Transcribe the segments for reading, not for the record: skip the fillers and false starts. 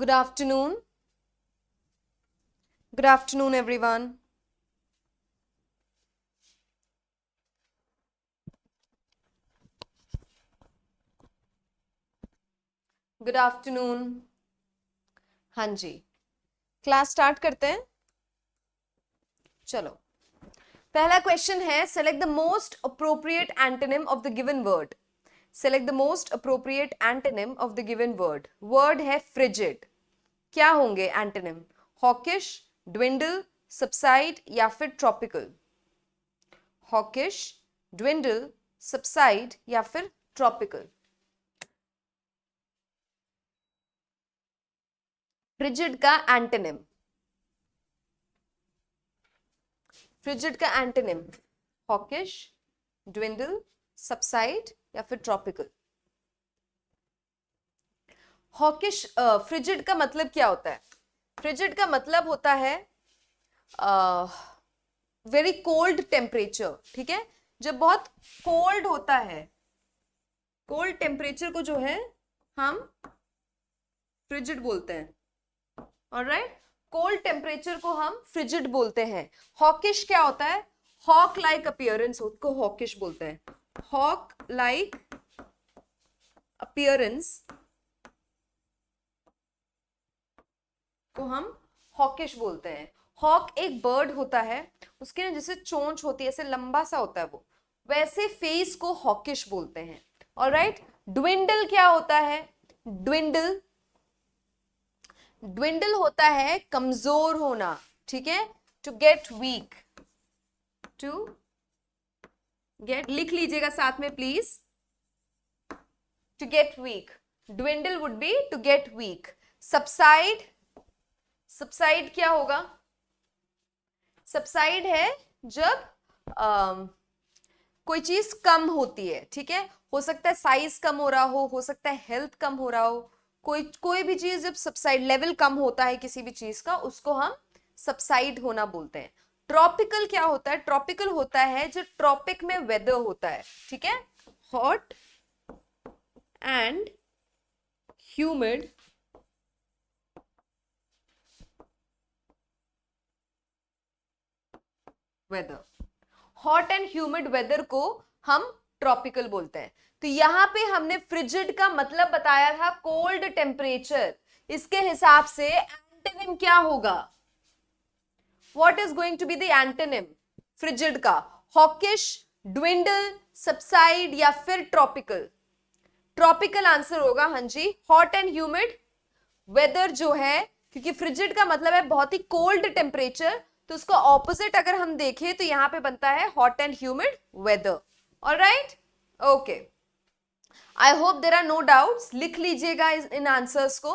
Good afternoon. Good afternoon, everyone. Good afternoon. हाँ जी, class start करते हैं. चलो, पहला क्वेश्चन है, select the most appropriate antonym of the given word. Select the most appropriate antonym of the given word. Word है frigid. क्या होंगे antonym? Hawkish, dwindle, subside या फिर ट्रॉपिकल? हॉकिश, ड्विंडल, सबसाइड या फिर ट्रॉपिकल? फ्रिजिड का antonym. Frigid का antonym hawkish, dwindle, subside या फिर ट्रॉपिकल? हॉकिश, फ्रिजिड का मतलब क्या होता है? फ्रिजिड का मतलब होता है वेरी कोल्ड टेम्परेचर. ठीक है, जब बहुत कोल्ड होता है, कोल्ड टेम्परेचर को जो है हम फ्रिजिड बोलते हैं. ऑलराइट, कोल्ड टेम्परेचर को हम फ्रिजिड बोलते हैं. हॉकिश क्या होता है? हॉक लाइक अपीयरेंस को हॉकिश बोलते हैं. हॉक लाइक अपीयरेंस को हम हॉकिश बोलते हैं. हॉक एक बर्ड होता है, उसके ना जैसे चोंच होती है, ऐसे लंबा सा होता है वो, वैसे फेस को हॉकिश बोलते हैं. ऑलराइट, ड्विंडल क्या होता है? ड्विंडल ड्विंडल होता है कमजोर होना. ठीक है, to get weak. To get, लिख लीजिएगा साथ में please. To get weak, dwindle would be to get weak. subside, subside क्या होगा? subside है जब कोई चीज कम होती है. ठीक है, हो सकता है साइज कम हो रहा हो सकता है हेल्थ कम हो रहा हो. कोई भी चीज जब सबसाइड, लेवल कम होता है किसी भी चीज का, उसको हम सबसाइड होना बोलते हैं. ट्रॉपिकल क्या होता है? ट्रॉपिकल होता है जो ट्रॉपिक में वेदर होता है. ठीक है, hot and humid weather. Hot and humid weather को हम ट्रॉपिकल बोलते हैं. तो यहां पे हमने फ्रिजिड का मतलब बताया था कोल्ड टेम्परेचर. इसके हिसाब से एंटोनिम क्या होगा? What is going to be the antonym frigid का? हॉकिश, ड्विंडल, सबसाइड या फिर ट्रॉपिकल? ट्रॉपिकल आंसर होगा. हाँ जी, हॉट एंड ह्यूमिड वेदर जो है, क्योंकि फ्रिजिड का मतलब है बहुत ही कोल्ड टेम्परेचर, तो उसका ऑपोजिट अगर हम देखें तो यहां पे बनता है hot and humid weather. Alright, okay, I hope there are no doubts. लिख लीजिएगा इन आंसर्स को.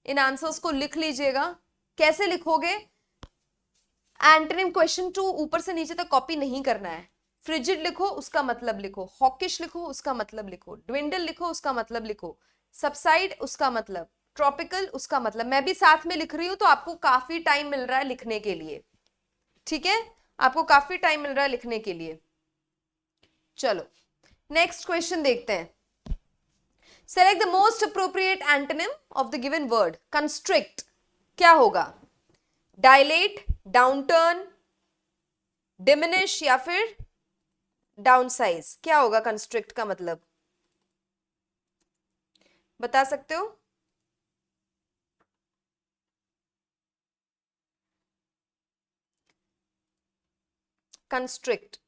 इन आंसर्स को लिख लीजिएगा. कैसे लिखोगे? एंटोनिम क्वेश्चन 2 ऊपर से नीचे तक कॉपी नहीं करना है. फ्रिजिड लिखो, उसका मतलब लिखो. हॉकिश लिखो, उसका मतलब लिखो. ड्विंडल लिखो, उसका मतलब लिखो. सबसाइड, उसका मतलब. ट्रॉपिकल, उसका मतलब. मैं भी साथ में लिख रही हूं, तो आपको काफी टाइम मिल रहा है लिखने के लिए. ठीक है, आपको काफी टाइम मिल रहा है लिखने के लिए. चलो, नेक्स्ट क्वेश्चन देखते हैं. Select the most appropriate antonym of the given word. Constrict क्या होगा? डायलेट, डाउनटर्न, डिमिनिश या फिर डाउनसाइज? क्या होगा कंस्ट्रिक्ट का मतलब? बता सकते हो? कंस्ट्रिक्ट.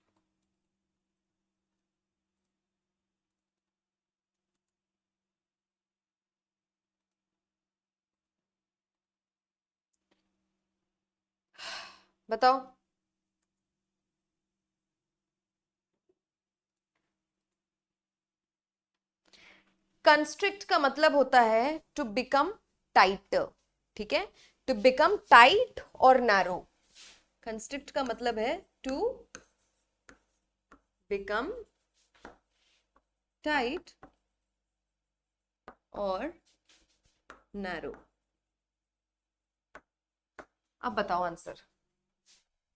बताओ. कंस्ट्रिक्ट का मतलब होता है टू बिकम टाइटर. ठीक है, टू बिकम टाइट और नैरो. कंस्ट्रिक्ट का मतलब है टू बिकम टाइट और नैरो. अब बताओ आंसर.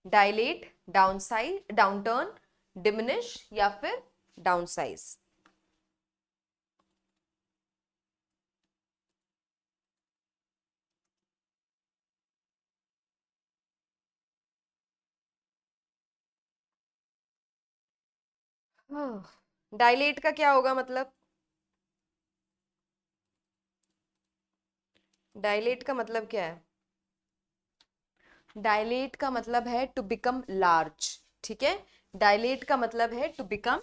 डायलेट, डाउनसाइज, डाउनटर्न, डिमिनिश या फिर डाउनसाइज? डायलेट का क्या होगा मतलब? डायलेट का मतलब क्या है? डायलेट का मतलब है टू बिकम लार्ज, ठीक है। डायलेट का मतलब है टू बिकम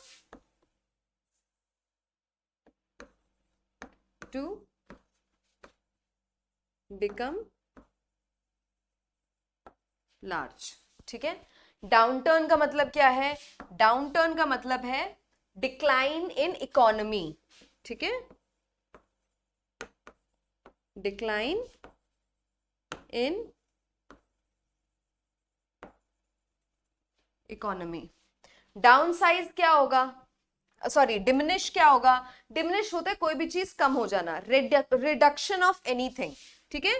लार्ज, ठीक है। डाउनटर्न का मतलब क्या है? डाउनटर्न का मतलब है डिक्लाइन इन इकोनॉमी, ठीक है। Decline in economy. Down size क्या होगा? सॉरी, डिमिनिश क्या होगा? डिमिनिश होता है कोई भी चीज कम हो जाना, रिडक्शन ऑफ एनीथिंग, ठीक है।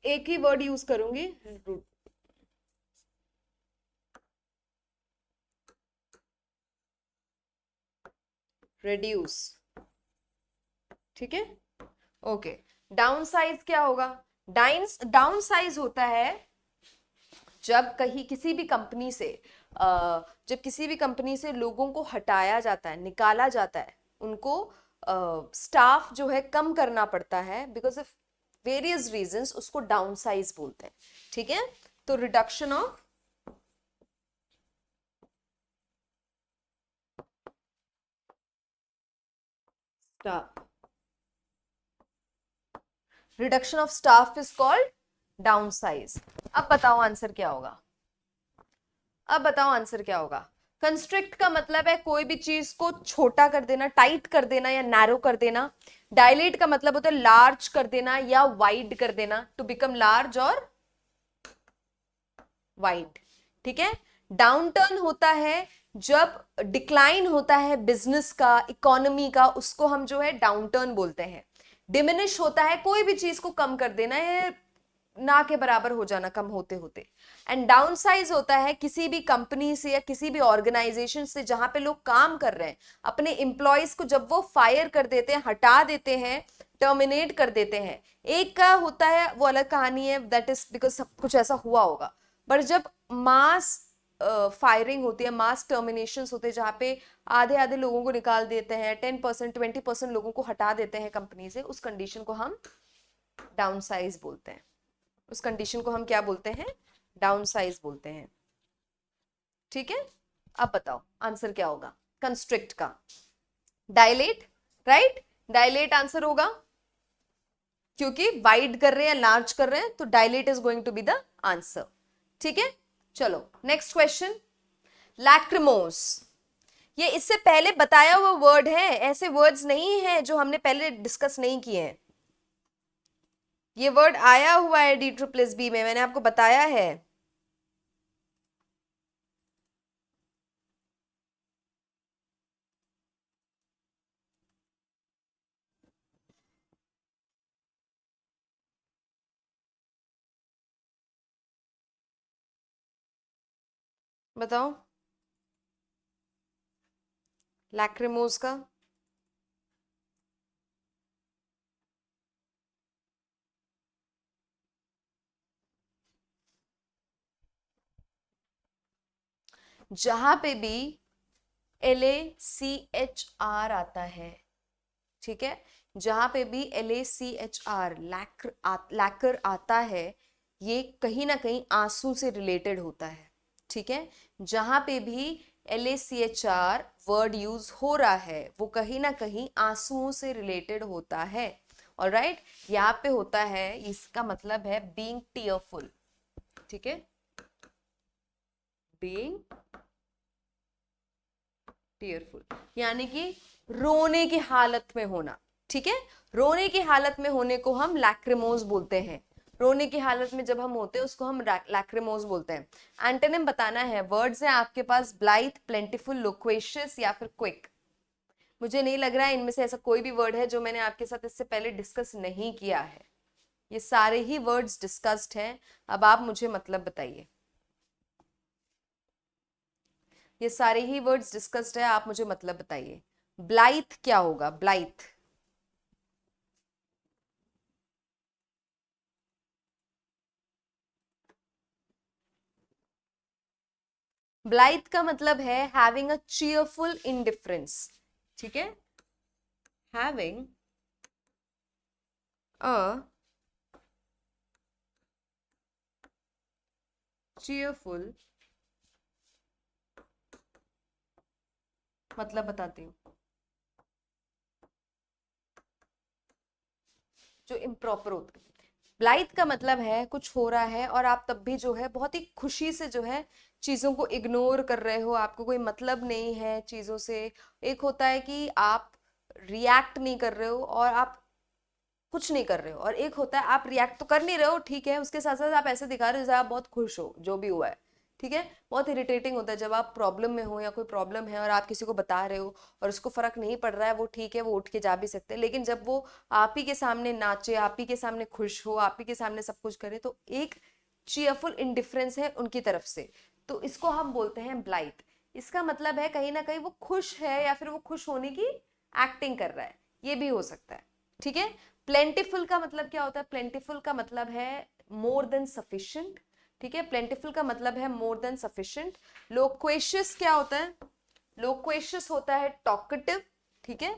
एक ही वर्ड यूज करूंगी, रिड्यूस, ठीक है। ओके, डाउन साइज क्या होगा? डाउन साइज होता है जब कहीं किसी भी कंपनी से जब किसी भी कंपनी से लोगों को हटाया जाता है, निकाला जाता है, उनको स्टाफ जो है कम करना पड़ता है बिकॉज ऑफ वेरियस रीजंस, उसको डाउन साइज बोलते हैं, ठीक है। तो reduction of staff, reduction of staff is called down size. अब बताओ आंसर क्या होगा? अब बताओ आंसर क्या होगा? कंस्ट्रिक्ट का मतलब है कोई भी चीज को छोटा कर देना, टाइट कर देना या नैरो कर देना। डायलेट का मतलब होता है लार्ज कर देना या वाइड कर देना, टू बिकम लार्ज और वाइड, ठीक है। डाउन टर्न होता है जब डिक्लाइन होता है बिजनेस का, इकोनॉमी का, उसको हम जो है डाउन टर्न बोलते हैं। डिमिनिश होता है कोई भी चीज को कम कर देना है, ना के बराबर हो जाना कम होते होते। एंड डाउन साइज होता है किसी भी कंपनी से या किसी भी ऑर्गेनाइजेशन से जहां पे लोग काम कर रहे हैं, अपने एम्प्लॉयज को जब वो फायर कर देते हैं, हटा देते हैं, टर्मिनेट कर देते हैं। एक का होता है वो अलग कहानी है, दैट इज बिकॉज सब कुछ ऐसा हुआ होगा। पर जब मास फायरिंग होती है, मास टर्मिनेशन होते हैं, जहां पे आधे आधे लोगों को निकाल देते हैं, 10% 20% लोगों को हटा देते हैं कंपनी से, उस कंडीशन को हम डाउन साइज बोलते हैं। उस कंडीशन को हम क्या बोलते हैं? डाउन साइज बोलते हैं, ठीक है। अब बताओ आंसर क्या होगा कंस्ट्रिक्ट का? Dilate, right. डायलेट आंसर होगा, क्योंकि वाइड कर रहे हैं, लार्ज कर रहे हैं, तो dilate is going to be the answer, ठीक है। चलो नेक्स्ट क्वेश्चन। लैक्रिमोस, ये इससे पहले बताया हुआ वर्ड है, ऐसे वर्ड्स नहीं है जो हमने पहले डिस्कस नहीं किए हैं। ये वर्ड आया हुआ है डी ट्रिपल एस बी में, मैंने आपको बताया है। बताओ लैक्रिमोस का। जहां पे भी LACHR आता है, ठीक है, जहां पे भी LACHR लैकर आता है, ये कहीं ना कहीं आंसू से रिलेटेड होता है, ठीक है। जहां पे भी LACHR वर्ड यूज हो रहा है वो कहीं ना कहीं आंसुओं से रिलेटेड होता है। ऑलराइट, यहाँ पे होता है, इसका मतलब है बीइंग टीयरफुल, ठीक है, बीइंग टीयरफुल, यानी कि रोने की हालत में होना, ठीक है। रोने की हालत में होने को हम लैक्रिमोस बोलते हैं। रोने की हालत में जब हम होते हैं उसको हम लैक्रिमोस बोलते हैं। एंटोनिम बताना है, वर्ड्स हैं आपके पास, ब्लाइथ, प्लेंटिफुल, लोक्वेशियस या फिर क्विक। मुझे नहीं लग रहा है इनमें से ऐसा कोई भी वर्ड है जो मैंने आपके साथ इससे पहले डिस्कस नहीं किया है। ये सारे ही वर्ड्स डिस्कस्ड हैं। अब आप मुझे मतलब बताइए। ये सारे ही वर्ड्स डिस्कस्ड है, आप मुझे मतलब बताइए। ब्लाइथ क्या होगा? ब्लाइथ, ब्लाइथ का मतलब है हैविंग अ चीयरफुल इंडिफरेंस, ठीक है, हैविंग अ चीयरफुल, मतलब बताती हूँ, जो इम्प्रॉपर होता है। ब्लाइथ का मतलब है कुछ हो रहा है और आप तब भी जो है बहुत ही खुशी से जो है चीजों को इग्नोर कर रहे हो, आपको कोई मतलब नहीं है चीजों से। एक होता है कि आप रिएक्ट नहीं कर रहे हो और आप कुछ नहीं कर रहे हो, और एक होता है आप रिएक्ट तो कर नहीं रहे हो, ठीक है, उसके साथ साथ आप ऐसे दिखा रहे हो जैसे आप बहुत खुश हो जो भी हुआ है, ठीक है। बहुत इरिटेटिंग होता है जब आप प्रॉब्लम में हो या कोई प्रॉब्लम है और आप किसी को बता रहे हो और उसको फर्क नहीं पड़ रहा है, वो ठीक है, वो उठ के जा भी सकते हैं, लेकिन जब वो आप ही के सामने नाचे, आप ही के सामने खुश हो, आप ही के सामने सब कुछ करे, तो एक चीयरफुल इंडिफरेंस है उनकी तरफ से, तो इसको हम बोलते हैं ब्लाइथ। इसका मतलब है कहीं ना कहीं वो खुश है या फिर वो खुश होने की एक्टिंग कर रहा है, ये भी हो सकता है, ठीक है। प्लेंटिफुल का मतलब क्या होता है? प्लेंटिफुल का मतलब है मोर देन सफिशिएंट, ठीक है, प्लेंटिफुल का मतलब है मोर देन सफिशिएंट। लोक्वेशियस क्या होता है? लोक्वेशियस होता है टॉकेटिव, ठीक है,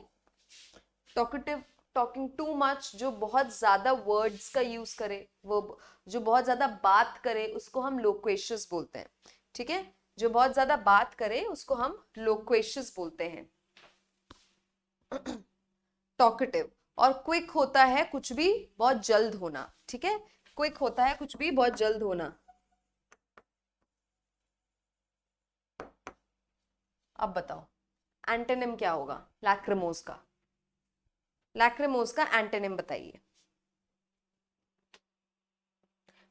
टॉकेटिव, टॉकिंग टू मच, जो बहुत ज्यादा वर्ड्स का यूज करे, वो जो बहुत ज्यादा बात करे उसको हम लोक्वेशियस बोलते हैं, ठीक है, जो बहुत ज्यादा बात करे उसको हम लोक्वेशियस बोलते हैं, टॉकेटिव। और क्विक होता है कुछ भी बहुत जल्द होना, ठीक है, क्विक होता है कुछ भी बहुत जल्द होना। अब बताओ एंटोनिम क्या होगा लैक्रिमोस का? लैक्रिमोस का एंटोनिम बताइए।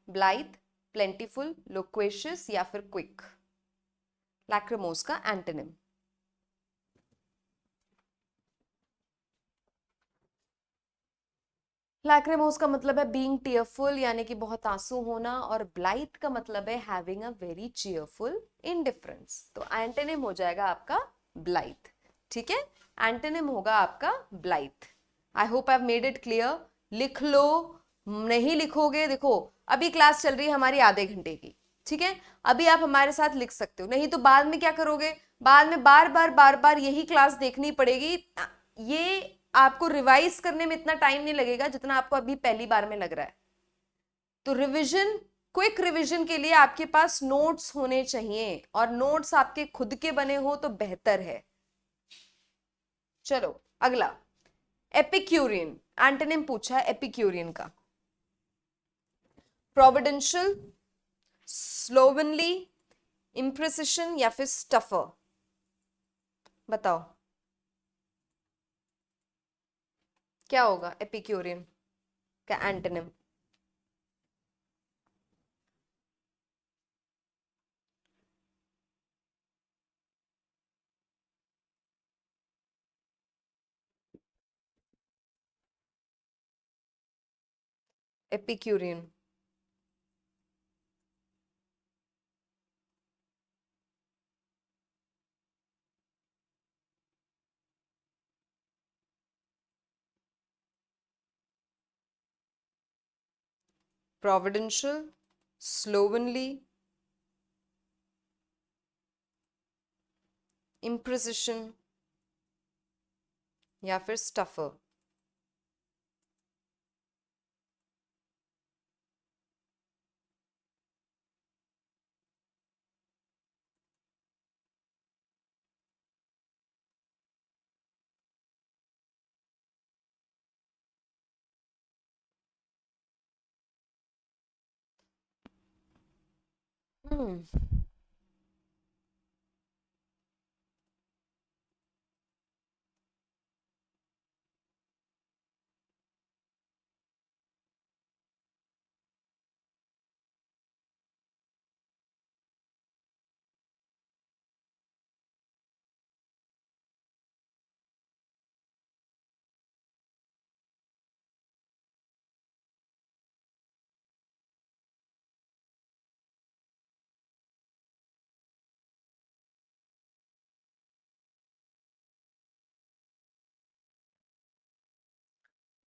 ब्लाइथ, प्लेंटीफुल, लोक्वेशियस या फिर क्विक? लैक्रिमोस का एंटोनिम। लैक्रिमोस का मतलब है बीइंग टीयरफुल, यानी कि बहुत आंसू होना, और ब्लाइथ का मतलब है having a very cheerful indifference. तो एंटोनिम हो जाएगा आपका ब्लाइथ, ठीक है, एंटोनिम होगा आपका blithe. I hope I made it clear. लिख लो, नहीं लिखोगे, देखो अभी क्लास चल रही है हमारी आधे घंटे की, ठीक है, अभी आप हमारे साथ लिख सकते हो, नहीं तो बाद में क्या करोगे, बाद में बार बार यही क्लास देखनी पड़ेगी। ये आपको रिवाइज करने में इतना टाइम नहीं लगेगा जितना आपको अभी पहली बार में लग रहा है। तो रिवीजन, क्विक रिवीजन के लिए आपके पास नोट्स होने चाहिए, और नोट्स आपके खुद के बने हो तो बेहतर है। चलो अगला, एपिक्यूरियन, एंटोनिम पूछा है एपिक्यूरियन का। प्रोविडेंशियल, स्लोवनली, इम्प्रिसिशन या फिर स्टफर? बताओ क्या होगा एपिक्यूरियन का एंटोनिम? एपिक्यूरियन, प्रोविडेंशियल, स्लोवनली, इम्प्रिसिशन या फिर स्टफर? हम्म,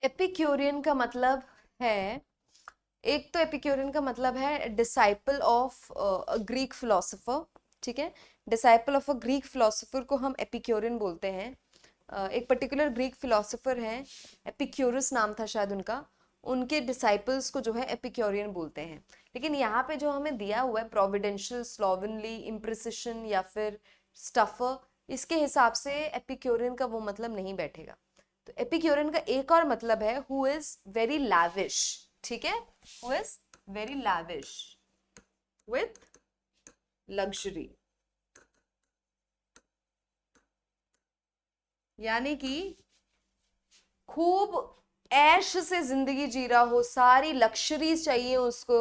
एपिक्यूरियन का मतलब है, एक तो एपिक्यूरियन का मतलब है डिसाइपल ऑफ ग्रीक फिलोसोफर, ठीक है। Disciple of a Greek philosopher को हम एपिक्यूरियन बोलते हैं। एक पर्टिकुलर ग्रीक फिलोसोफर हैं, एपिक्यूरस नाम था शायद उनका, उनके डिसाइपल्स को जो है एपिक्यूरियन बोलते हैं। लेकिन यहाँ पे जो हमें दिया हुआ है प्रोविडेंशियल, स्लोवेनली, इम्प्रिसिशन या फिर स्टफर, इसके हिसाब से एपिक्यूरियन का वो मतलब नहीं बैठेगा। तो एपिक्यूरियन का एक और मतलब है हु इज वेरी लैविश, ठीक है, who is very lavish with luxury, यानी कि खूब ऐश से जिंदगी जी रहा हो, सारी लक्जरीज चाहिए उसको,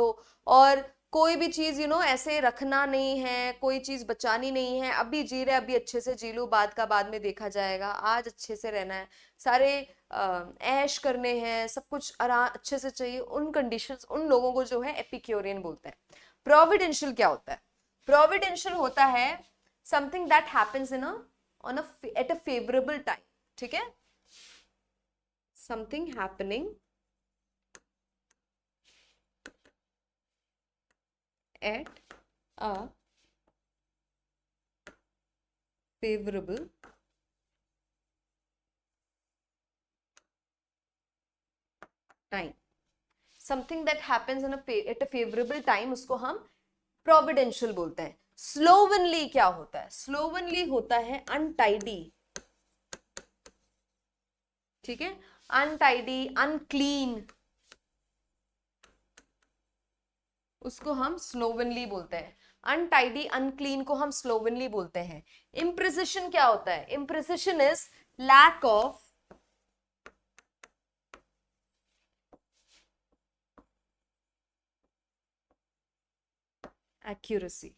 और कोई भी चीज ऐसे रखना नहीं है, कोई चीज बचानी नहीं है, अभी जी रहे अभी अच्छे से जी लो, बाद का बाद में देखा जाएगा, आज अच्छे से रहना है, सारे ऐश करने हैं, सब कुछ आराम अच्छे से चाहिए, उन कंडीशंस, उन लोगों को जो है एपिक्यूरियन बोलते हैं। प्रोविडेंशियल क्या होता है? प्रोविडेंशियल होता है something that happens in on at a favourable time, ठीक है, something happening at a favorable time, something that happens at a favorable time, उसको हम providential बोलते हैं। स्लोवनली क्या होता है? स्लोवनली होता है अनटाइडी, ठीक है, अनटाइडी, अनक्लीन, उसको हम स्लोवनली बोलते हैं। अनटाइडी, अनक्लीन को हम स्लोवनली बोलते हैं। इम्प्रिसिशन क्या होता है? इम्प्रिसिशन इज लैक ऑफ एक्यूरेसी,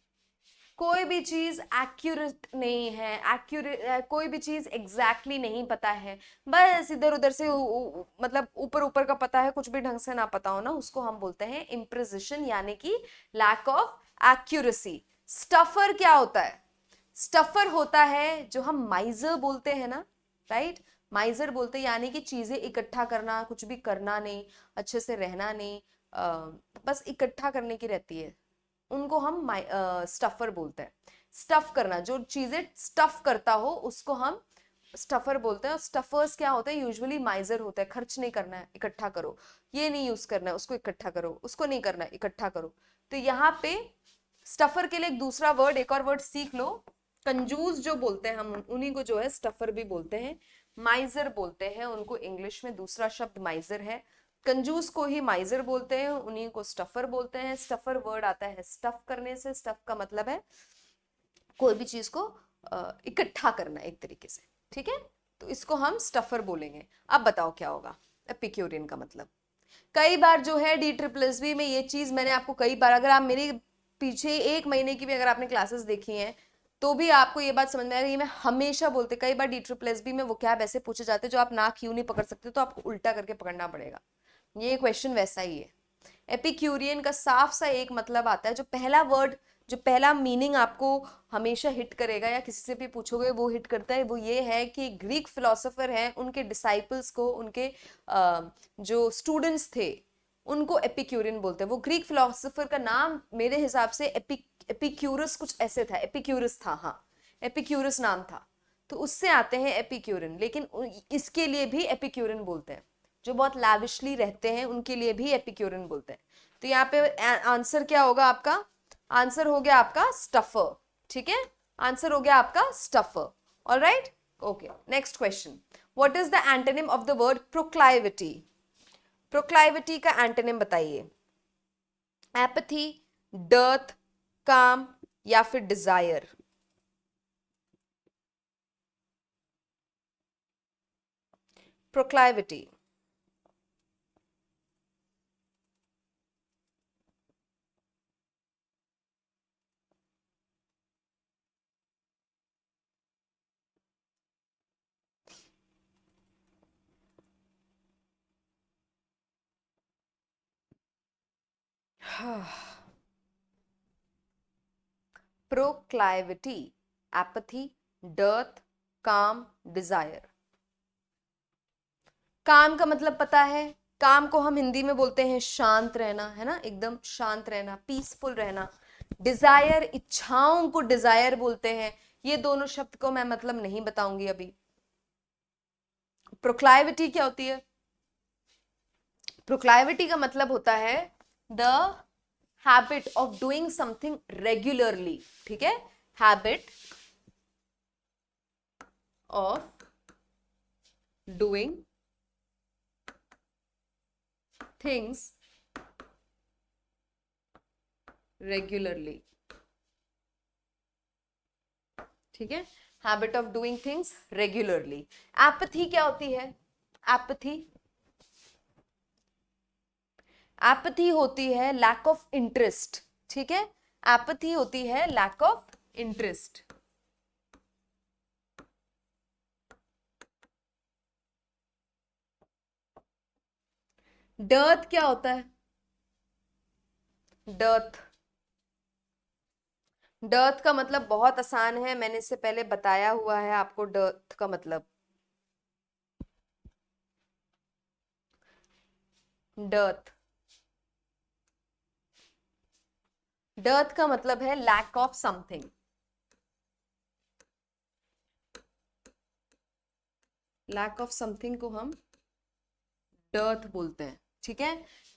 कोई भी चीज एक्यूरेट नहीं है, एक्यूरेट कोई भी चीज एग्जैक्टली नहीं पता है, बस इधर उधर से मतलब ऊपर ऊपर का पता है, कुछ भी ढंग से ना पता हो ना, उसको हम बोलते हैं इम्प्रिसिशन, यानी कि लैक ऑफ एक्यूरेसी। स्टफर क्या होता है? स्टफर होता है जो हम माइजर बोलते हैं ना, राइट, माइजर बोलते हैं, यानी कि चीजें इकट्ठा करना, कुछ भी करना नहीं, अच्छे से रहना नहीं, बस इकट्ठा करने की रहती है, उनको हम स्टफर बोलते हैं। स्टफ करना, जो चीजें स्टफ करता हो उसको हम स्टफर बोलते हैं। और स्टफर्स क्या होते हैं? यूजुअली माइजर होते हैं, खर्च नहीं करना है इकट्ठा करो, ये नहीं यूज करना है उसको इकट्ठा करो, उसको नहीं करना है इकट्ठा करो। तो यहाँ पे स्टफर के लिए एक दूसरा वर्ड, एक और वर्ड सीख लो, कंजूस जो बोलते हैं हम उन्हीं को जो है स्टफर भी बोलते हैं, माइजर बोलते हैं उनको, इंग्लिश में दूसरा शब्द माइजर है। कंजूस को ही माइजर बोलते हैं, उन्हीं को स्टफर बोलते हैं। स्टफर वर्ड आता है स्टफ करने से, स्टफ का मतलब है कोई भी चीज को इकट्ठा करना एक तरीके से, ठीक है, तो इसको हम स्टफर बोलेंगे। अब बताओ क्या होगा एपिक्यूरियन का मतलब? कई बार जो है DSSB में ये चीज मैंने आपको कई बार, अगर आप मेरे पीछे 1 महीने की भी अगर आपने क्लासेस देखी हैं तो भी आपको ये बात समझ में आएगी, ये मैं हमेशा बोलते, कई बार DSSB में वो क्या वैसे पूछे जाते जो आप नाक क्यों नहीं पकड़ सकते, तो आपको उल्टा करके पकड़ना पड़ेगा, ये क्वेश्चन वैसा ही है। एपिक्यूरियन का साफ सा एक मतलब आता है, जो पहला वर्ड, जो पहला मीनिंग आपको हमेशा हिट करेगा या किसी से भी पूछोगे वो हिट करता है, वो ये है कि ग्रीक फिलोसोफर हैं, उनके डिसाइपल्स को, उनके जो स्टूडेंट्स थे उनको एपिक्यूरियन बोलते हैं। वो ग्रीक फिलोसोफर का नाम मेरे हिसाब से एपिक्यूरस कुछ ऐसे था, एपिक्यूरस था, हाँ एपिक्यूरस नाम था, तो उससे आते हैं एपिक्यूरियन। लेकिन इसके लिए भी एपिक्यूरियन बोलते हैं, जो बहुत लैविशली रहते हैं उनके लिए भी एपिक्यूरियन बोलते हैं। तो यहाँ पे आंसर क्या होगा आपका? आंसर हो गया आपका स्टफर, ठीक है, आंसर हो गया आपका स्टफर। Alright, okay, next question, what is the antonym of the word proclivity? Proclivity का एंटोनिम बताइए। एपैथी, डर्थ, काम या फिर desire? Proclivity, proclivity, apathy, dearth, calm, desire. Calm का मतलब पता है? काम को हम हिंदी में बोलते हैं शांत रहना, है ना, एकदम शांत रहना, पीसफुल रहना। डिजायर, इच्छाओं को डिजायर बोलते हैं। ये दोनों शब्द को मैं मतलब नहीं बताऊंगी अभी। प्रोक्लाइविटी क्या होती है? प्रोक्लाइविटी का मतलब होता है the habit of doing something regularly. ठीक है, habit of doing things regularly. ठीक है, habit of doing things regularly. Apathy क्या होती है? एपथी, एपथी होती है लैक ऑफ इंटरेस्ट। ठीक है, एपथी होती है लैक ऑफ इंटरेस्ट। डर्थ क्या होता है? डर्थ, डर्थ का मतलब बहुत आसान है, मैंने इससे पहले बताया हुआ है आपको डर्थ का मतलब। डर्थ, डर्थ का मतलब है lack of something. Lack of something को हम डर्थ बोलते हैं। ठीक है,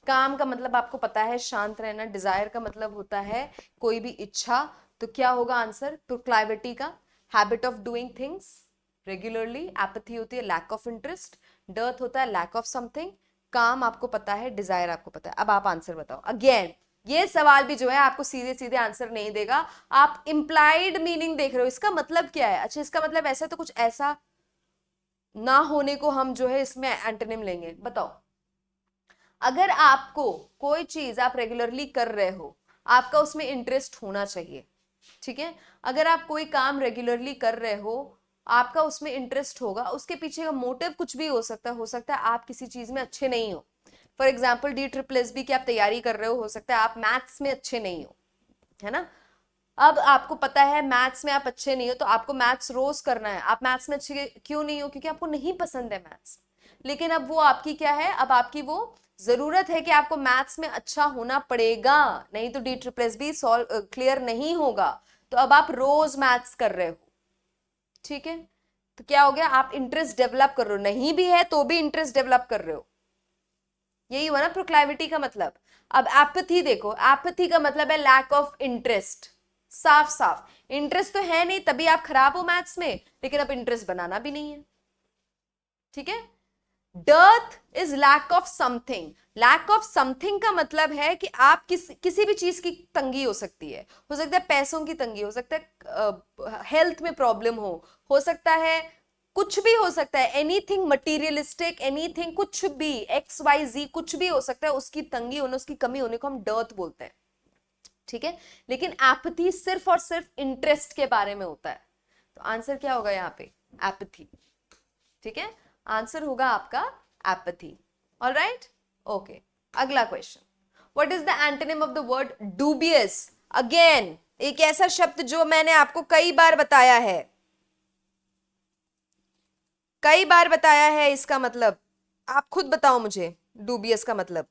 काम का मतलब आपको पता है शांत रहना, डिजायर का मतलब होता है कोई भी इच्छा। तो क्या होगा आंसर? प्रोक्लाइविटी का habit of doing things regularly, apathy होती है लैक ऑफ इंटरेस्ट, डर्थ होता है लैक ऑफ समथिंग, काम आपको पता है, डिजायर आपको पता है। अब आप आंसर बताओ। अगेन ये सवाल भी जो है आपको सीधे सीधे आंसर नहीं देगा, आप इंप्लाइड मीनिंग देख रहे हो, इसका मतलब क्या है? अच्छा, इसका मतलब ऐसा, तो कुछ ऐसा ना होने को हम जो है इसमें एंटोनिम लेंगे। बताओ, अगर आपको कोई चीज आप रेगुलरली कर रहे हो, आपका उसमें इंटरेस्ट होना चाहिए। ठीक है, अगर आप कोई काम रेगुलरली कर रहे हो, आपका उसमें इंटरेस्ट होगा। उसके पीछे का मोटिव कुछ भी हो सकता है। हो सकता है आप किसी चीज में अच्छे नहीं हो, फॉर एग्जाम्पल DSSB की आप तैयारी कर रहे हो सकता है आप मैथ्स में अच्छे नहीं हो, है ना। अब आपको पता है मैथ्स में आप अच्छे नहीं हो, तो आपको मैथ्स रोज करना है। आप मैथ्स में अच्छे क्यों नहीं हो? क्योंकि आपको नहीं पसंद है मैथ्स। लेकिन अब वो आपकी क्या है, अब आपकी वो जरूरत है कि आपको मैथ्स में अच्छा होना पड़ेगा, नहीं तो DSSB सॉल्व क्लियर नहीं होगा। तो अब आप रोज मैथ्स कर रहे हो। ठीक है, तो क्या हो गया? आप इंटरेस्ट डेवलप कर रहे हो, नहीं भी है तो भी इंटरेस्ट डेवलप कर रहे हो। यही हुआ ना प्रोक्लाइविटी का मतलब। अब एपथी देखो, एपथी का मतलब है लैक ऑफ इंटरेस्ट। साफ साफ इंटरेस्ट तो है नहीं, तभी आप खराब हो मैथ्स में, लेकिन अब इंटरेस्ट बनाना भी नहीं है। ठीक है, dearth is lack of something. Lack of something का मतलब है कि आप किसी भी चीज की तंगी हो सकती है। हो सकता है पैसों की तंगी, हो सकता है हेल्थ में प्रॉब्लम हो सकता है कुछ भी हो सकता है, एनीथिंग मटीरियलिस्टिक, एनीथिंग, कुछ भी XYZ कुछ भी हो सकता है, उसकी तंगी होने, उसकी कमी होने को हम डर्थ बोलते हैं। ठीक है, लेकिन एपथी सिर्फ और सिर्फ इंटरेस्ट के बारे में होता है। तो आंसर क्या होगा यहाँ पे? एपथी। ठीक है, आंसर होगा आपका एपथी। Alright, okay. अगला question, what is the antonym of the word dubious? Again एक ऐसा शब्द जो मैंने आपको कई बार बताया है, कई बार बताया है। इसका मतलब आप खुद बताओ मुझे, डूबियस का मतलब।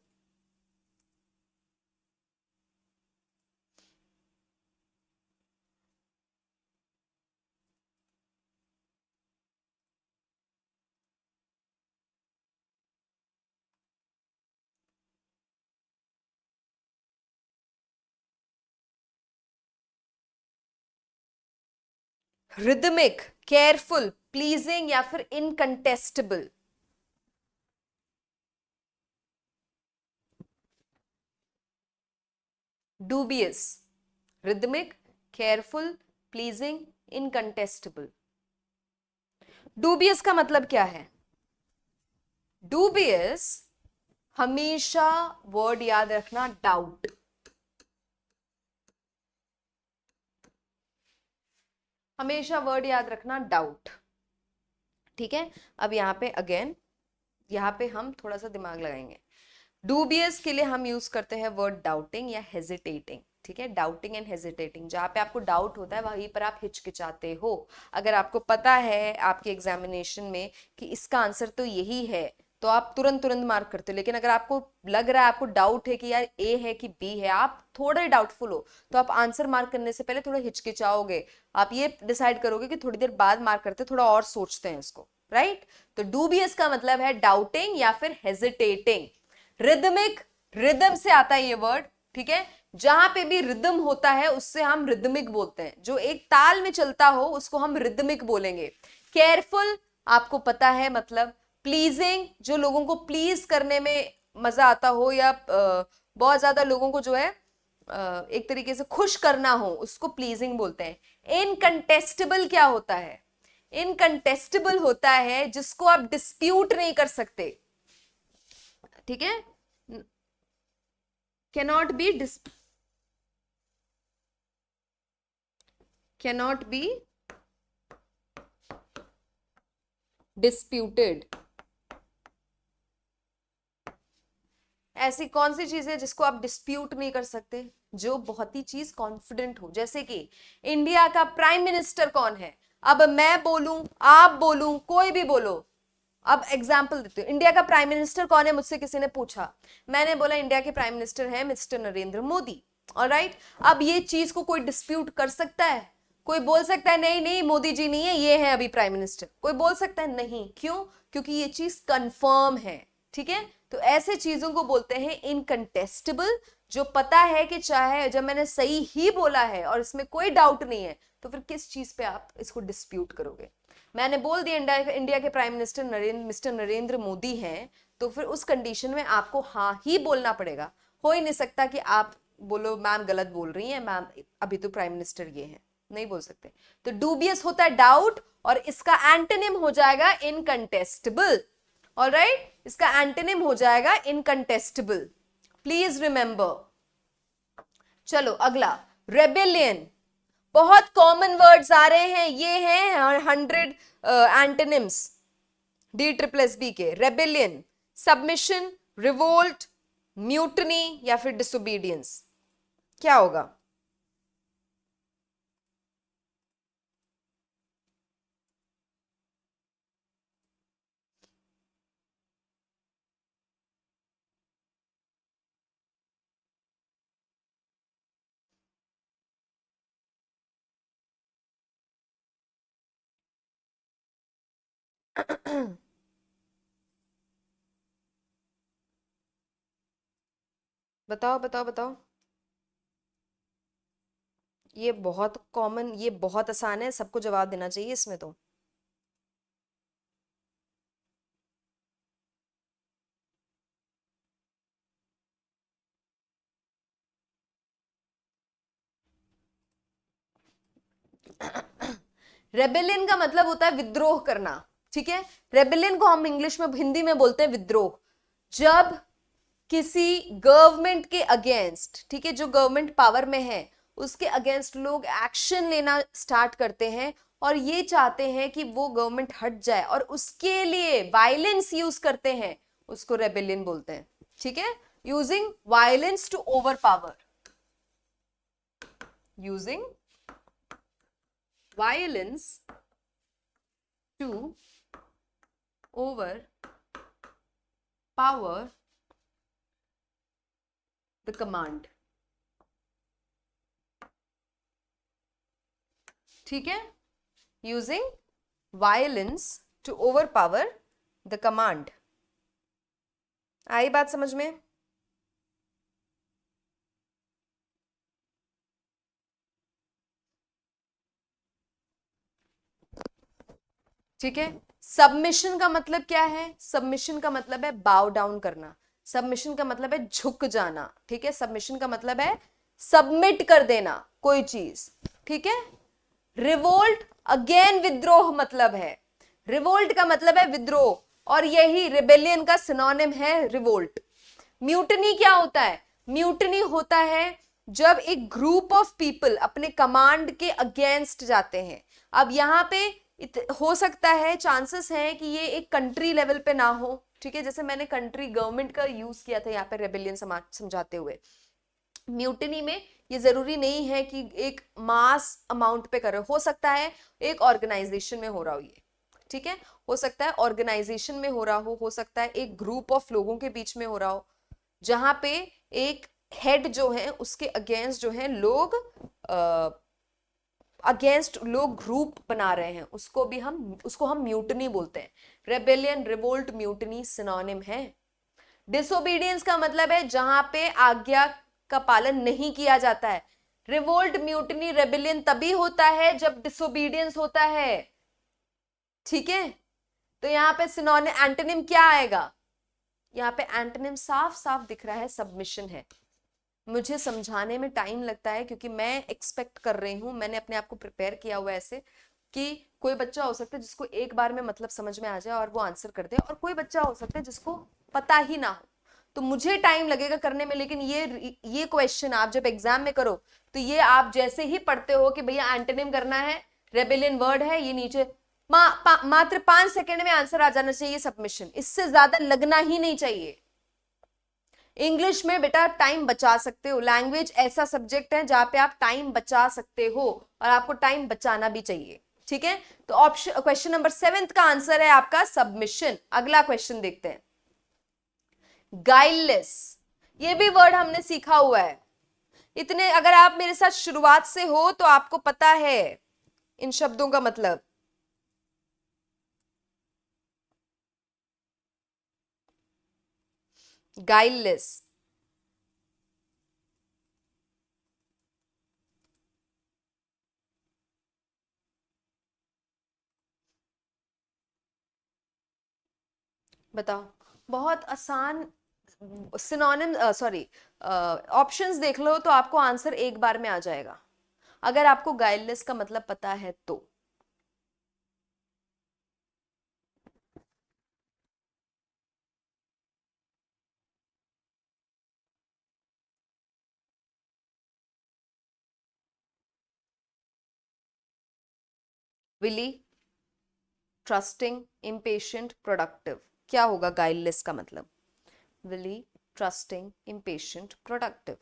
रिदमिक, केयरफुल, प्लीजिंग या फिर incontestable? Dubious, rhythmic, careful, pleasing, incontestable. Dubious का मतलब क्या है? डूबियस, हमेशा वर्ड याद रखना, डाउट। हमेशा वर्ड याद रखना, डाउट। ठीक है, अब यहां पे अगेन, यहां पे हम थोड़ा सा दिमाग लगाएंगे। डूबियस के लिए हम यूज करते हैं वर्ड डाउटिंग या हेजिटेटिंग। ठीक है, डाउटिंग एंड हेजिटेटिंग, जहां पे आपको डाउट होता है वहीं पर आप हिचकिचाते हो। अगर आपको पता है आपके एग्जामिनेशन में कि इसका आंसर तो यही है, तो आप तुरंत तुरंत मार्क करते हो। लेकिन अगर आपको लग रहा है, आपको डाउट है कि यार ए है कि बी है, आप थोड़े डाउटफुल हो, तो आप आंसर मार्क करने से पहले थोड़ा हिचकिचाओगे। आप ये डिसाइड करोगे कि थोड़ी देर बाद मार्क करते, थोड़ा और सोचते हैं इसको, राइट। तो डूबियस का मतलब है डाउटिंग या फिर हेजिटेटिंग। रिदमिक, रिदम से आता है ये वर्ड, ठीक है। जहां पे भी रिदम होता है उससे हम रिदमिक बोलते हैं। जो एक ताल में चलता हो उसको हम रिदमिक बोलेंगे। केयरफुल आपको पता है मतलब। प्लीजिंग, जो लोगों को प्लीज करने में मजा आता हो, या बहुत ज्यादा लोगों को जो है एक तरीके से खुश करना हो, उसको प्लीजिंग बोलते हैं। इनकंटेस्टेबल क्या होता है? इनकंटेस्टेबल होता है जिसको आप डिस्प्यूट नहीं कर सकते, ठीक है। Cannot be cannot be disputed. ऐसी कौन सी चीज है जिसको आप डिस्प्यूट नहीं कर सकते? जो बहुत ही चीज कॉन्फिडेंट हो। जैसे कि इंडिया का प्राइम मिनिस्टर कौन है? अब मैं बोलूं, आप बोलूं, कोई भी बोलो। अब एग्जाम्पल देती हूँ, इंडिया का प्राइम मिनिस्टर कौन है मुझसे किसी ने पूछा, मैंने बोला इंडिया के प्राइम मिनिस्टर है मिस्टर नरेंद्र मोदी। ऑलराइट, अब ये चीज को कोई डिस्प्यूट कर सकता है? कोई बोल सकता है नहीं नहीं मोदी जी नहीं है, ये है अभी प्राइम मिनिस्टर? कोई बोल सकता है? नहीं। क्यों? क्योंकि ये चीज कंफर्म है, ठीक है। तो ऐसे चीजों को बोलते हैं इनकंटेस्टेबल, जो पता है कि चाहे जब मैंने सही ही बोला है और इसमें कोई डाउट नहीं है, तो फिर किस चीज पे आप इसको डिस्प्यूट करोगे? मैंने बोल दिया इंडिया के prime minister mister Narendra Modi हैं, तो फिर उस कंडीशन में आपको हाँ ही बोलना पड़ेगा। हो ही नहीं सकता कि आप बोलो मैम गलत बोल रही हैं, मैम अभी तो प्राइम मिनिस्टर ये है, नहीं बोल सकते। तो डूबियस होता है डाउट, और इसका एंटोनिम हो जाएगा इनकंटेस्टेबल। ऑलराइट, इसका एंटोनिम हो जाएगा इनकंटेस्टेबल, प्लीज रिमेंबर। चलो अगला, रेबेलियन। बहुत कॉमन वर्ड्स आ रहे हैं, ये हैं 100 antonyms D triple S B के। रेबेलियन, सबमिशन, रिवोल्ट, म्यूटनी या फिर डिसोबीडियंस। क्या होगा? बताओ बताओ बताओ। ये बहुत कॉमन, ये बहुत आसान है, सबको जवाब देना चाहिए इसमें तो। रेबेलियन का मतलब होता है विद्रोह करना, ठीक है। रेबेलियन को हम इंग्लिश में, हिंदी में बोलते हैं विद्रोह। जब किसी गवर्नमेंट के अगेंस्ट, ठीक है, जो गवर्नमेंट पावर में है उसके अगेंस्ट लोग एक्शन लेना स्टार्ट करते हैं और ये चाहते हैं कि वो गवर्नमेंट हट जाए और उसके लिए वायलेंस यूज करते हैं, उसको रेबेलियन बोलते हैं, ठीक है। Using violence to overpower, using violence to overpower the command, ठीक है। Using violence to overpower the command. आई बात समझ में? ठीक है। सबमिशन का मतलब क्या है? सबमिशन का मतलब है बाव डाउन करना। सबमिशन का मतलब है झुक जाना, ठीक है। सबमिशन का मतलब है सबमिट कर देना कोई चीज, ठीक है। रिवोल्ट, अगेन विद्रोह मतलब है। रिवोल्ट का मतलब है विद्रोह, और यही रिबेलियन का सिनोनिम है रिवोल्ट। म्यूटनी क्या होता है? म्यूटनी होता है जब एक ग्रुप ऑफ पीपल अपने कमांड के अगेंस्ट जाते हैं। अब यहां पे हो सकता है, चांसेस हैं कि ये एक कंट्री लेवल पे ना हो, ठीक है। जैसे मैंने कंट्री गवर्नमेंट का यूज किया था यहाँ पे रेबेलियन समझाते हुए। म्यूटनी में ये जरूरी नहीं है कि एक मास अमाउंट पे कर रहे हो सकता है एक ऑर्गेनाइजेशन में हो रहा हो ये, ठीक है, हो सकता है ऑर्गेनाइजेशन में हो सकता है एक ग्रुप ऑफ लोगों के बीच में हो रहा हो, जहां पे एक हेड जो है उसके अगेंस्ट जो है लोग लोग ग्रुप बना रहे हैं, उसको हम म्यूटनी बोलते हैं। रेबेलियन, रिवोल्ट, म्यूटनी सिनोनिम है। डिसोबीडियंस का मतलब है जहां पे आज्ञा का पालन नहीं किया जाता है। रिवोल्ट, म्यूटनी, रेबेलियन तभी होता है जब डिसोबीडियंस होता है, ठीक है। तो यहां पे सिनोनिम एंटोनिम क्या आएगा, यहां पे एंटोनिम साफ साफ दिख रहा है, सबमिशन है। मुझे समझाने में टाइम लगता है क्योंकि मैं एक्सपेक्ट कर रही हूं, मैंने अपने आप को प्रिपेयर किया हुआ ऐसे कि कोई बच्चा हो सकता है जिसको एक बार में मतलब समझ में आ जाए और वो आंसर कर दे, और कोई बच्चा हो सकता है जिसको पता ही ना हो। तो मुझे टाइम लगेगा करने में, लेकिन ये क्वेश्चन आप जब एग्जाम में करो तो ये आप जैसे ही पढ़ते हो कि भैया एंटोनिम करना है, रेबेलियन वर्ड है, ये नीचे मात्र 5 सेकंड में आंसर आ जाना चाहिए, सबमिशन, इससे ज्यादा लगना ही नहीं चाहिए। इंग्लिश में बेटा टाइम बचा सकते हो, लैंग्वेज ऐसा सब्जेक्ट है जहां पे आप टाइम बचा सकते हो और आपको टाइम बचाना भी चाहिए, ठीक है। तो ऑप्शन क्वेश्चन नंबर 7 का आंसर है आपका सबमिशन। अगला क्वेश्चन देखते हैं, गाइललेस, ये भी वर्ड हमने सीखा हुआ है। इतने अगर आप मेरे साथ शुरुआत से हो तो आपको पता है इन शब्दों का मतलब। गाइललेस, बताओ, बहुत आसान। सिनोनिम सॉरी, ऑप्शंस देख लो तो आपको आंसर एक बार में आ जाएगा, अगर आपको गाइडलेस का मतलब पता है तो। विली, ट्रस्टिंग, इम्पेशेंट, प्रोडक्टिव, क्या होगा गाइडलेस का मतलब? Wily, trusting, impatient, productive.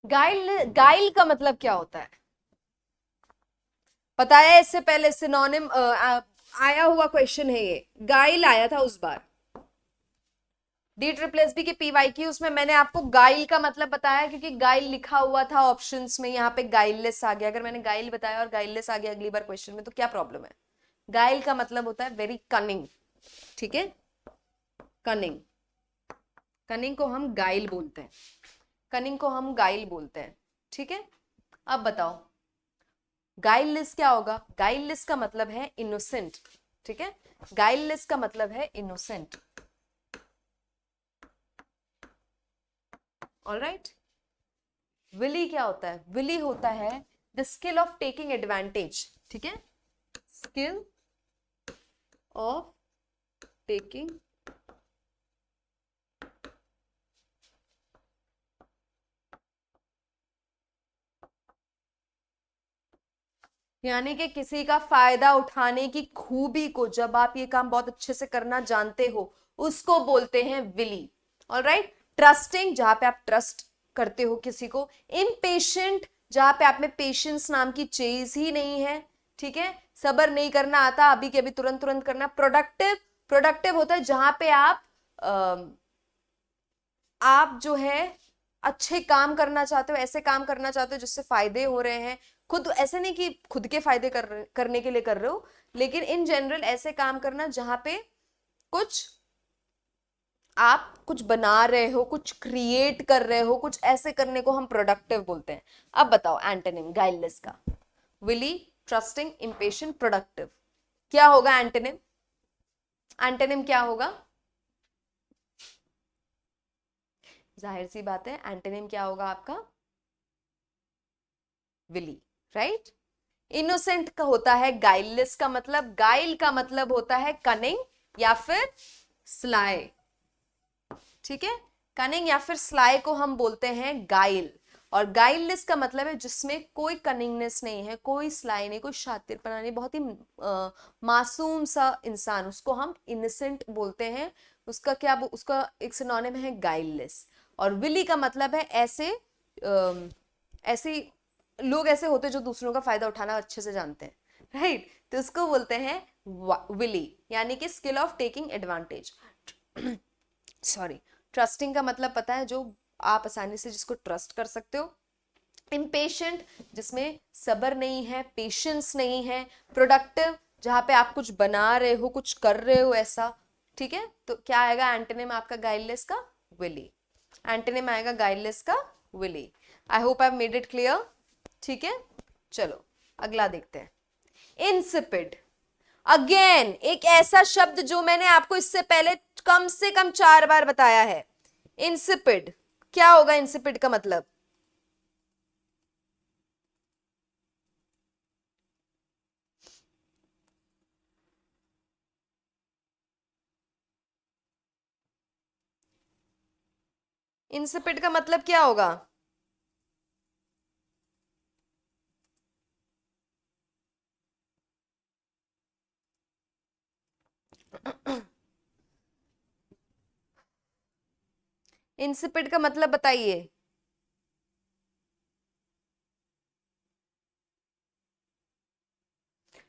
Guile का मतलब क्या होता है पता है? इससे पहले सिनोनिम आया हुआ क्वेश्चन है ये, गाइल आया था उस बार D SSS के PYQ में, मैंने आपको गाइल का मतलब बताया क्योंकि गाइल लिखा हुआ था ऑप्शंस में, यहाँ पे गाइललेस आ गया। अगर मैंने गाइल बताया और गाइललेस आ गया अगली बार क्वेश्चन में तो क्या प्रॉब्लम है? गाइल का मतलब होता है वेरी कनिंग, ठीक है, कनिंग। कनिंग को हम गाइल बोलते हैं, कनिंग को हम गाइल बोलते हैं, ठीक है। अब बताओ गाइललेस क्या होगा? गाइललेस का मतलब है इनोसेंट, ठीक है, गाइललेस का मतलब है इनोसेंट। ऑलराइट, विली क्या होता है? विली होता है the skill of taking advantage, ठीक है, स्किल ऑफ टेकिंग यानी कि किसी का फायदा उठाने की खूबी को, जब आप ये काम बहुत अच्छे से करना जानते हो उसको बोलते हैं विली। ऑलराइट, ट्रस्टिंग, जहां पे आप ट्रस्ट करते हो किसी को। इम्पेशेंट, जहां पे आप में पेशेंस नाम की चीज ही नहीं है, ठीक है, सबर नहीं करना आता, अभी के अभी तुरंत तुरंत करना। प्रोडक्टिव, प्रोडक्टिव होता है जहां पे आप जो है अच्छे काम करना चाहते हो, ऐसे काम करना चाहते हो जिससे फायदे हो रहे हैं, खुद ऐसे नहीं कि खुद के फायदे करने के लिए कर रहे हो, लेकिन इन जनरल ऐसे काम करना जहां पे कुछ आप कुछ बना रहे हो, कुछ क्रिएट कर रहे हो, कुछ ऐसे करने को हम प्रोडक्टिव बोलते हैं। अब बताओ एंटोनिम गाइललेस का, विली, ट्रस्टिंग, इंपेशेंट, प्रोडक्टिव, क्या होगा एंटोनिम? एंटोनिम क्या होगा? जाहिर सी बात है एंटोनिम क्या होगा आपका? Willie, right. इनोसेंट का होता है गाइललेस का मतलब, गाइल का मतलब होता है कनिंग या फिर स्लाई, ठीक है, कनिंग या फिर स्लाई को हम बोलते हैं गाइल। और गाइललेस का मतलब है जिसमें कोई कनिंगनेस नहीं है, कोई स्लाई नहीं, कोई शातिरपना नहीं, बहुत ही मासूम सा इंसान, उसको हम इनोसेंट बोलते हैं। उसका क्या, उसका एक सिनोनिम है गाइललेस। और विली का मतलब है ऐसे ऐसे लोग ऐसे होते हैं जो दूसरों का फायदा उठाना अच्छे से जानते हैं, राइट, तो उसको बोलते हैं विली, यानी कि skill of taking advantage. Sorry, trusting का मतलब पता है, जो आप आसानी से जिसको ट्रस्ट कर सकते हो। इम्पेशेंट, जिसमें सब्र नहीं है, पेशेंस नहीं है। प्रोडक्टिव, जहां पे आप कुछ बना रहे हो, कुछ कर रहे हो ऐसा, ठीक है, तो क्या आएगा एंटोनिम आपका गाइडलेस का, विली। एंटोनिम आएगा गाइडलेस का wily. I hope I made it clear, ठीक है। चलो अगला देखते हैं, इंसिपिड। अगेन एक ऐसा शब्द जो मैंने आपको इससे पहले कम से कम 4 बार बताया है। इंसिपिड क्या होगा, इंसिपिड का मतलब, इंसिपिड का मतलब क्या होगा? इंसिपिड का मतलब बताइए।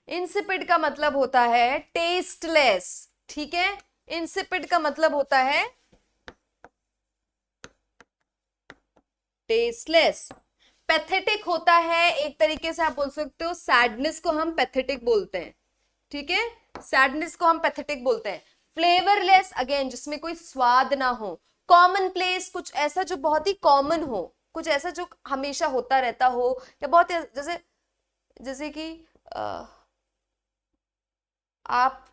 इंसिपिड का मतलब होता है टेस्टलेस, ठीक है, इंसिपिड का मतलब होता है टेस्टलेस। पैथेटिक होता है, एक तरीके से आप बोल सकते हो सैडनेस को हम पैथेटिक बोलते हैं, ठीक है, सैडनेस को हम पैथेटिक बोलते हैं। फ्लेवरलेस, अगेन जिसमें कोई स्वाद ना हो। कॉमन प्लेस, कुछ ऐसा जो बहुत ही कॉमन हो, कुछ ऐसा जो हमेशा होता रहता हो, या बहुत जैसे जैसे कि आप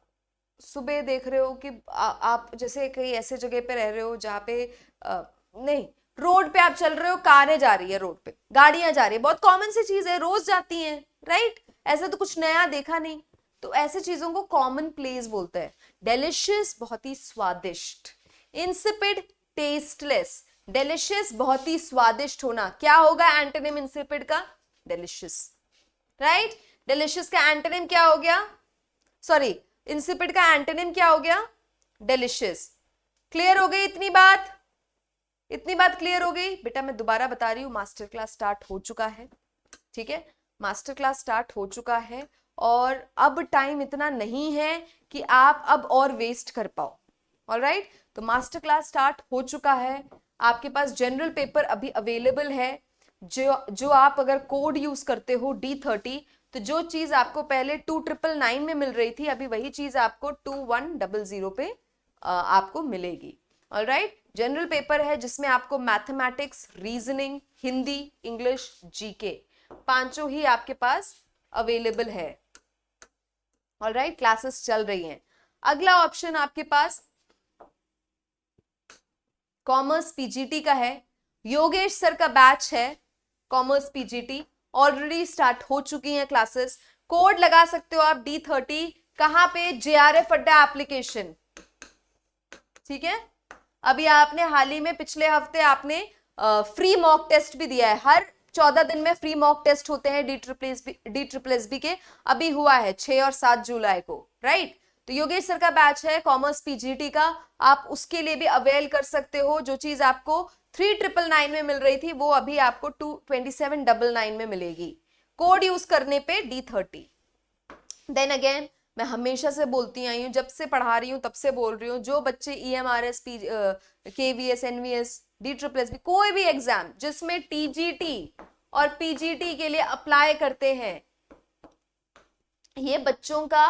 सुबह देख रहे हो कि आप जैसे कहीं ऐसे जगह पे रह रहे हो जहाँ पे नहीं, रोड पे आप चल रहे हो, कारें जा रही है रोड पे, गाड़ियां जा रही है, बहुत कॉमन सी चीज है, रोज जाती हैं, राइट, ऐसा तो कुछ नया देखा नहीं, तो ऐसे चीजों को कॉमन प्लेस बोलते हैं। डेलिशियस, बहुत ही स्वादिष्ट। Insipid, tasteless. डेलिशियस, बहुत ही स्वादिष्ट होना, क्या होगा एंटोनिम इंसिपिड का? Delicious, right. डिलीशियस का एंटोनिम क्या हो गया, सॉरी, इंसिपिड का एंटोनिम क्या हो गया? डिलीशियस। क्लियर हो गई इतनी बात? इतनी बात क्लियर हो गई बेटा? मैं दोबारा बता रही हूँ, मास्टर क्लास स्टार्ट हो चुका है, ठीक है, मास्टर क्लास स्टार्ट हो चुका है, और अब टाइम इतना नहीं है कि आप अब और वेस्ट कर पाओ, ऑलराइट, तो मास्टर क्लास स्टार्ट हो चुका है। आपके पास जनरल पेपर अभी अवेलेबल है, जो आप अगर कोड यूज करते हो D30, तो जो चीज आपको पहले 2999 में मिल रही थी, अभी वही चीज आपको 2100 पे आपको मिलेगी, ऑलराइट। जनरल पेपर है जिसमें आपको mathematics, reasoning, Hindi, English, GK, पांचों ही आपके पास अवेलेबल है, ऑलराइट, क्लासेस चल रही हैं। अगला ऑप्शन आपके पास कॉमर्स पीजीटी का है, योगेश सर का बैच है, कॉमर्स पीजीटी ऑलरेडी स्टार्ट हो चुकी हैं क्लासेस। कोड लगा सकते हो आप D30, कहां पे? JRF अड्डा एप्लीकेशन, ठीक है। अभी आपने हाल ही में पिछले हफ्ते आपने फ्री मॉक टेस्ट भी दिया है, हर 14 दिन में फ्री मॉक टेस्ट होते हैं D SSSB के, अभी हुआ है 6 और 7 जुलाई को, राइट। तो योगेश सर का बैच है कॉमर्स पीजीटी का, आप उसके लिए भी अवेल कर सकते हो। जो चीज आपको 3999 में मिल रही थी, वो अभी आपको 2799 में मिलेगी, कोड यूज करने पे D30। देन अगेन, मैं हमेशा से बोलती आई हूँ, जब से पढ़ा रही हूँ तब से बोल रही हूँ, जो बच्चे EMRS, KVS, NVS, DSSSB, कोई भी एग्जाम जिसमें TGT और PGT के लिए अप्लाई करते हैं, ये बच्चों का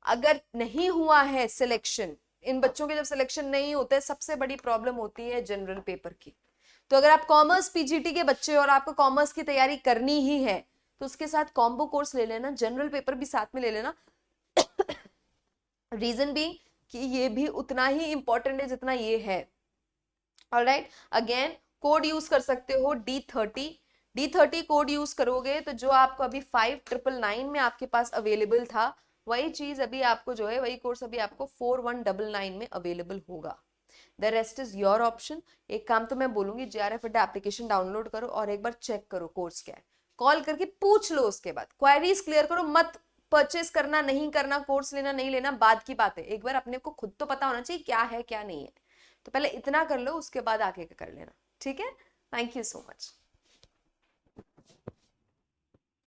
अगर नहीं हुआ है सिलेक्शन, इन बच्चों के जब सिलेक्शन नहीं होते, सबसे बड़ी प्रॉब्लम होती है जनरल पेपर की। तो अगर आप कॉमर्स पीजीटी के बच्चे और आपको कॉमर्स की तैयारी करनी ही है, तो उसके साथ कॉम्बो कोर्स ले लेना, जनरल पेपर भी साथ में ले लेना। रीजन भी कि ये भी उतना ही इंपॉर्टेंट है जितना ये है, ऑलराइट। अगेन कोड यूज कर सकते हो D30, D30 कोड यूज करोगे तो जो आपको अभी 5999 में आपके पास अवेलेबल था, वही चीज अभी आपको जो है, वही कोर्स अभी आपको 4199 में अवेलेबल होगा। The rest is your option. एक काम तो मैं बोलूंगी, JRF अड्डा एप्लीकेशन डाउनलोड करो और एक बार चेक करो कोर्स क्या है, कॉल करके पूछ लो, उसके बाद क्वेरीज क्लियर करो। मत परचेस करना नहीं करना, कोर्स लेना नहीं लेना बाद की बात है, एक बार अपने को खुद तो पता होना चाहिए क्या है क्या नहीं है। तो पहले इतना कर लो, उसके बाद आगे कर लेना। ठीक है, थैंक यू सो मच।